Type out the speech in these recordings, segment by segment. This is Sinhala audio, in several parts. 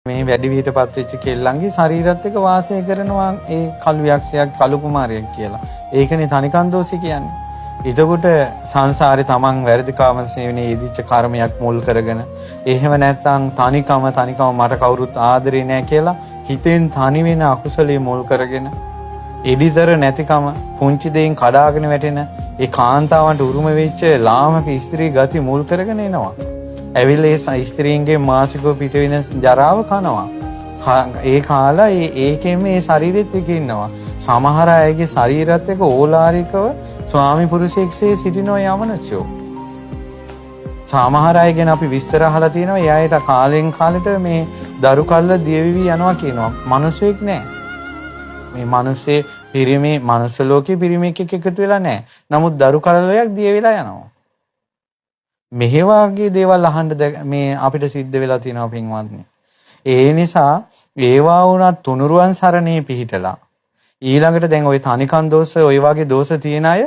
මේ වැඩි විහිටපත් වෙච්ච කෙල්ලන්ගේ ශරීරත් එක්ක වාසය කරනවා ඒ කළු යක්ෂයෙක් කළු කුමාරයෙක් කියලා. ඒකනේ තනිකන් දෝෂි කියන්නේ. එතකොට සංසාරේ තමන් වැරදිකාම සේවනයේ යෙදිච්ච කර්මයක් මුල් කරගෙන එහෙම නැත්නම් තනිකම මට කවුරුත් ආදරේ නැහැ කියලා හිතෙන් තනි වෙන අකුසලයේ මුල් කරගෙන එඩිතර නැතිකම පුංචි දෙයින් කඩාගෙන වැටෙන ඒ කාන්තාවන්ට උරුම වෙච්ච ලාමක ස්ත්‍රී ගති මුල් කරගෙන එනවා. ඇවිල්ලා ඒ ස්ත්‍රීන්ගේ මාසිකව පිට වෙන ජරාව කනවා. ඒ කාලා ඒකෙම ඒ ශරීරෙත් එක්ක ඉන්නවා. සමහර අයගේ ශරීරත් එක්ක ඕලාරිකව ස්වාමි පුරුෂයෙක්සේ සිටිනවා යමනචෝ. සමහර අය ගැන අපි විස්තර අහලා තියෙනවා. එයාට කාලෙන් කාලෙට මේ දරු කල්ල දියවිවි යනවා කියනවා. මිනිසෙක් නෑ. මේ මිනිස්සේ පිරිමි මනුස්ස ලෝකේ පිරිමියෙක් එක්ක එකතු වෙලා නැහැ. නමුත් දරු කලලයක් දිය වෙලා යනවා. මෙහෙ වාගේ දේවල් අහන්න මේ අපිට සිද්ධ වෙලා තියෙනවා පින්වත්නි. ඒ නිසා ඒවා වුණත් තුනුරුවන් සරණේ පිහිටලා ඊළඟට දැන් ওই තනිකන් දෝෂ ඔය වගේ දෝෂ තියෙන අය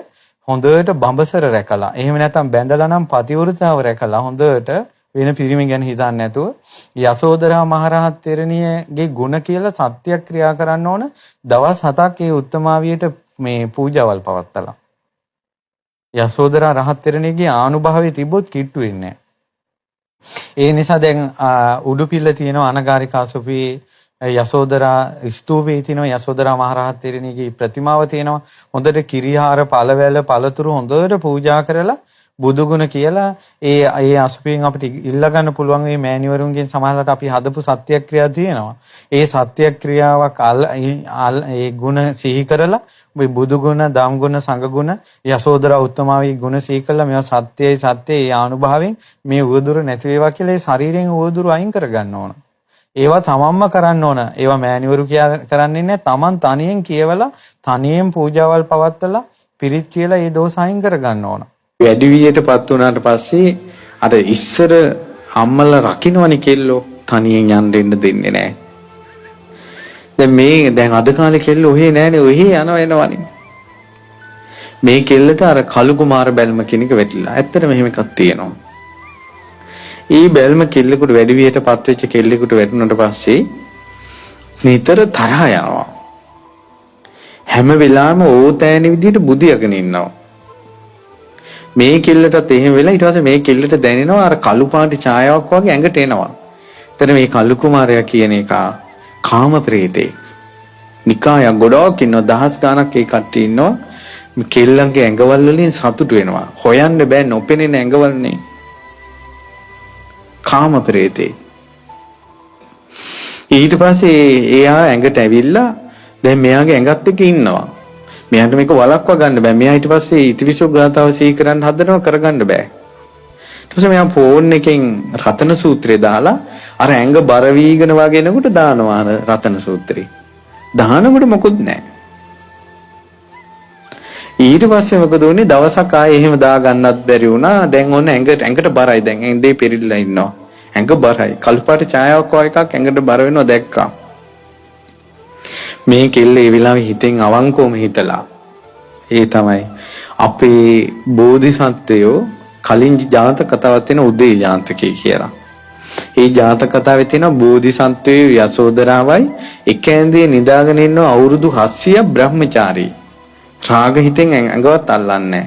හොඳට බඹසර රැකලා එහෙම නැත්නම් බැඳලා නම් පතිවෘතාව රැකලා හොඳට වෙන පිරිමි ගැන හිතන්නේ නැතුව යසෝදරා මහරහත් තෙරණියගේ ගුණ කියලා සත්‍යක්‍රියා කරන්න ඕන දවස් 7ක් ඒ උත්තමාවියට මේ පූජාවල් පවත්තලා. යසෝදරා රහත් තෙරණියගේ ආනුභාවය තිබ්බොත් කිට්ටු වෙන්නේ නැහැ. ඒ නිසා දැන් උඩුපිල්ල තියෙනවා අනගාരികാසුපී යසෝදරා ස්තූපේ තියෙනවා යසෝදරා මහරහත් තෙරණියගේ ප්‍රතිමාව තියෙනවා. හොඳට කිරිහාර පළවැල පළතුරු හොඳට පූජා කරලා බුදුගුණ කියලා ඒ අසුපියෙන් අපිට ඉල්ල ගන්න පුළුවන් මේ මෑණිවරුන්ගෙන් සමහරවිට අපි හදපු සත්‍යක්‍රියා තියෙනවා. ඒ සත්‍යක්‍රියාවක් ඒ ගුණ සිහි කරලා මේ බුදුගුණ, ධම්ගුණ, සංඝගුණ, යසෝදරා උත්තමාවේ ගුණ සිහි කරලා මේවා සත්‍යයි ඒ ආනුභාවයෙන් මේ උවදුර නැති වේවා කියලා ඒ ශරීරයෙන් උවදුර අයින් කරගන්න ඕන. ඒවා තමන්ම කරන්න ඕන. ඒවා මෑණිවරු කරන්නේ නැහැ. තමන් තනියෙන් කියවලා තනියෙන් පූජාවල් පවත්වලා පිරිත් කියලා ඒ දෝෂ අයින් කරගන්න ඕන. වැඩි වියටපත් වුණාට පස්සේ අර ඉස්සර අම්මලා රකින්නවනේ කෙල්ලෝ තනියෙන් යන්න දෙන්නේ නැහැ. දැන් අද කාලේ කෙල්ලෝ ඔහේ නැහනේ ඔහේ යනවනේ. මේ කෙල්ලට අර කළු කුමාර බැල්ම කෙනෙක් වැටිලා. ඇත්තට මෙහෙම එකක් තියෙනවා. ඒ බැල්ම කෙල්ලෙකුට වැඩි වියටපත් වෙච්ච කෙල්ලෙකුට වැටුණාට පස්සේ නිතර තරහ යනවා. හැම වෙලාවෙම ඕතෑන විදිහට බුදියාගෙන ඉන්නවා. මේ කෙල්ලටත් එහෙම වෙලා ඊට පස්සේ මේ කෙල්ලට දැනෙනවා අර කළු පාටි ඡායාවක් වගේ ඇඟට එනවා. එතන මේ කළු කුමාරයා කියන එක කාම ප්‍රේතෙක්. නිකායක් ගොඩක් ඉන්නවා දහස් ගණක් ඒ කට්ටිය ඉන්නවා. මේ කෙල්ලන්ගේ ඇඟවල් වලින් සතුටු වෙනවා. හොයන්න බෑ නොපෙනෙන ඇඟවල්නේ. කාම ප්‍රේතෙක්. ඊට පස්සේ එයා ඇඟට ඇවිල්ලා දැන් මෙයාගේ ඇඟත් එක්ක ඉන්නවා. මෙයාට මේක වළක්වා ගන්න බෑ. මෙයා ඊට පස්සේ ඉතිවිසෝ ගාතාව සිහි කරන්න හදනවා කරගන්න බෑ. ඊට පස්සේ මෙයා ෆෝන් එකෙන් රතන සූත්‍රය දාලා අර ඇඟ බර වීගෙන වගෙනකොට දානවා අර රතන සූත්‍රය. දානකොට මොකුත් නැහැ. ඊට පස්සේ මොකද උනේ දවසක් ආයේ එහෙම දා ගන්නත් බැරි වුණා. දැන් ඔන්න ඇඟට බරයි. දැන් ඇඟේ පෙරිලා ඉන්නවා. ඇඟ බරයි. කළුපාට ඡායාවක් වගේ එකක් ඇඟට බර වෙනවා දැක්කා. මේ කෙල්ල ඒ වෙලාවේ හිතෙන් අවංකවම හිතලා ඒ තමයි අපේ බෝධිසත්වයෝ කලින් ජාතක කතාවක් තියෙන උදේ ජාතකය කියලා. ඒ ජාතක කතාවේ තියෙන බෝධිසත්වයෝ යසෝදරාවයි එක ඇඳේ නිදාගෙන ඉන්න අවුරුදු 700 බ්‍රහ්මචාරී. රාග හිතෙන් ඇඟවත් අල්ලන්නේ.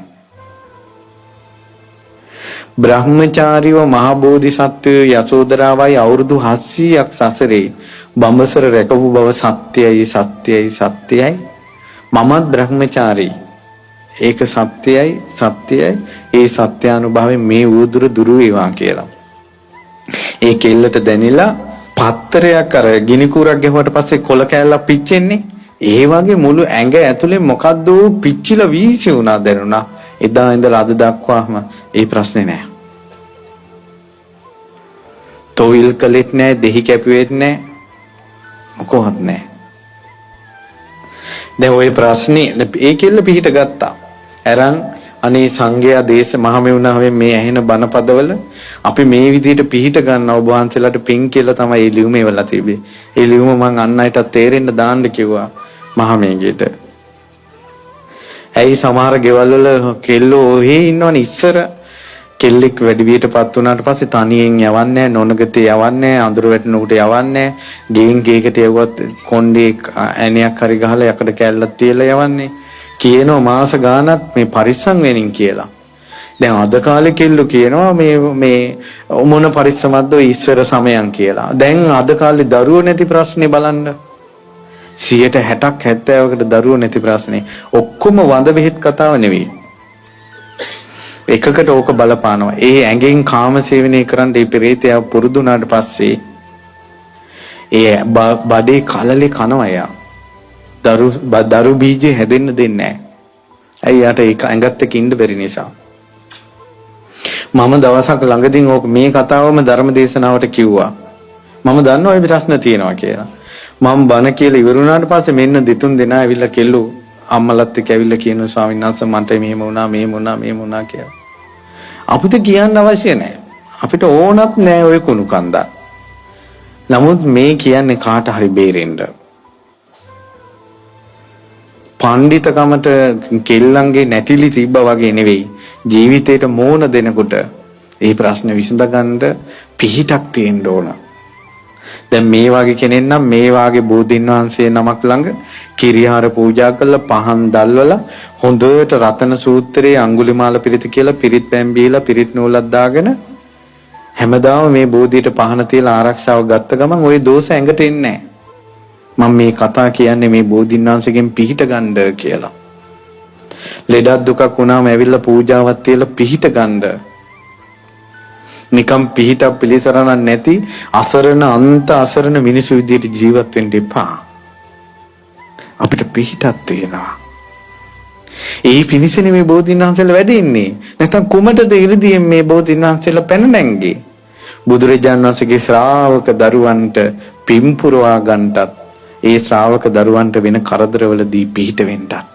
බ්‍රහ්මචාරීව මහ බෝධිසත්වයෝ යසෝදරාවයි අවුරුදු 700ක් සසරේ බඹසර රැකපු බව සත්‍යයි මමත් බ්‍රහ්මචාරී ඒක සත්‍යයි ඒ සත්‍යානුභවයෙන් මේ උදුර දුරු වේවා කියලා. ඒ කෙල්ලට දැනිලා පත්තරයක් අර ගිනි කූරක් ගැහුවට පස්සේ කොල කෑල්ලක් පිච්චෙන්නේ ඒ වගේ මුළු ඇඟ ඇතුලේ මොකද්ද පිච්චිලා වීසි වුණා දැනුණා. එදා ඉඳලා අද දක්වාම ඒ ප්‍රශ්නේ නැහැ. තොවිල් කළෙත් නැහැ, දෙහි කැපුවෙත් නැහැ. මොකවත් නැහැ. දැන් ওই ප්‍රශ්නේ ඒ කෙල්ල පිටිට ගත්තා. අරන් අනේ සංඝයා දේශ මහමෙවුනාවෙන් මේ ඇහෙන බණපදවල අපි මේ විදිහට පිටිට ගන්න ඔබ වහන්සේලාට පින් කියලා තමයි මේ ලියුම එවලා තිබේ. ඒ ලියුම මං අන් අයට තේරෙන්න දාන්න කිව්වා මහමෙන්ගෙට. ඇයි සමහර ගෙවල් වල කෙල්ලෝ ඔහේ ඉන්නවනේ ඉස්සර කෙල්ලෙක් වැඩි වියටපත් වුණාට පස්සේ තනියෙන් යවන්නේ නොනගතේ යවන්නේ අඳුර වැටෙනකොට යවන්නේ ගෙයින් ගේකට යවුවත් කොණ්ඩේ ඇණයක් හරි ගහලා යකඩ කැල්ලක් තියලා යවන්නේ කියනවා මාස ගාණක් මේ පරිස්සම් වෙනින් කියලා. දැන් අද කාලේ කෙල්ලෝ කියනවා මේ මොන පරිස්සමක්ද ඔය ඉස්සර සමයන් කියලා. දැන් අද කාලේ දරුවෝ නැති ප්‍රශ්නේ බලන්න. 60%ක් 70%කට දරුවෝ නැති ප්‍රශ්නේ. ඔක්කොම වඳ බෙහෙත් කතාව නෙවෙයි. එකකට ඕක බලපානවා. ඒ ඇඟෙන් කාම සේවනය කරන්න ඒ පෙරේතය පුරුදු වුණාට පස්සේ ඒ බඩේ කලලේ කනවා යා. දරු බීජේ හැදෙන්න දෙන්නේ නැහැ. ඇයි යාට ඒක ඇඟත් එක්ක ඉන්න බැරි නිසා. මම දවසක් ළඟදීන් ඕක මේ කතාවම ධර්ම දේශනාවට කිව්වා. මම දන්නවා මේ ප්‍රශ්න තියෙනවා කියලා. මම බණ කියලා ඉවර වුණාට පස්සේ මෙන්න දෙතුන් දෙනා ඇවිල්ලා කෙල්ලෝ අම්මලත් එක්ක ඇවිල්ලා කියනවා ස්වාමීන් වහන්සේ මට මෙහෙම වුණා කියලා. අපිට කියන්න අවශ්‍ය නැහැ. අපිට ඕනත් නැහැ ওই කුණු කන්දා. නමුත් මේ කියන්නේ කාට හරි බේරෙන්න. පඬිතකමට කෙල්ලන්ගේ නැටිලි තිබ්බා වගේ නෙවෙයි. ජීවිතේට මෝන දෙනකොට ඒ ප්‍රශ්න විසඳගන්න පිහිටක් තියෙන්න ඕන. දැන් මේ වගේ කෙනෙක් නම් මේ වාගේ බෝධින් වහන්සේ නමක් ළඟ කිරිහාර පූජා කරලා පහන් දැල්වලා හොඳට රතන සූත්‍රයේ අඟුලිමාල පිරිත කියලා පිරිත් පැන් බීලා පිරිත් නූලක් දාගෙන හැමදාම මේ බෝධියට පහන තියලා ආරක්ෂාව ගත්ත ගමන් ওই දෝෂ ඇඟට එන්නේ නැහැ. මම මේ කතා කියන්නේ මේ බෝධින් වහන්සේගෙන් පිහිට ගන්න කියලා. ලෙඩක් දුකක් වුණාම ඇවිල්ලා පූජාවක් තියලා පිහිට ගන්න. නිකම් පිහිටක් පිළිසරණක් නැති අසරණ අන්ත අසරණ මිනිසු විදියට ජීවත් වෙන්න එපා. අපිට පිහිටක් තියෙනවා. ඒ පිණිසනේ මේ බෝධින් වහන්සේලා වැඩ ඉන්නේ. නැත්නම් කුමටද ඉරිදීන් මේ බෝධින් වහන්සේලා පැන නැංගේ? බුදුරජාණන් වහන්සේගේ ශ්‍රාවක දරුවන්ට පින් පුරවා ගන්නටත් ඒ ශ්‍රාවක දරුවන්ට වෙන කරදරවලදී පිහිට වෙන්නත්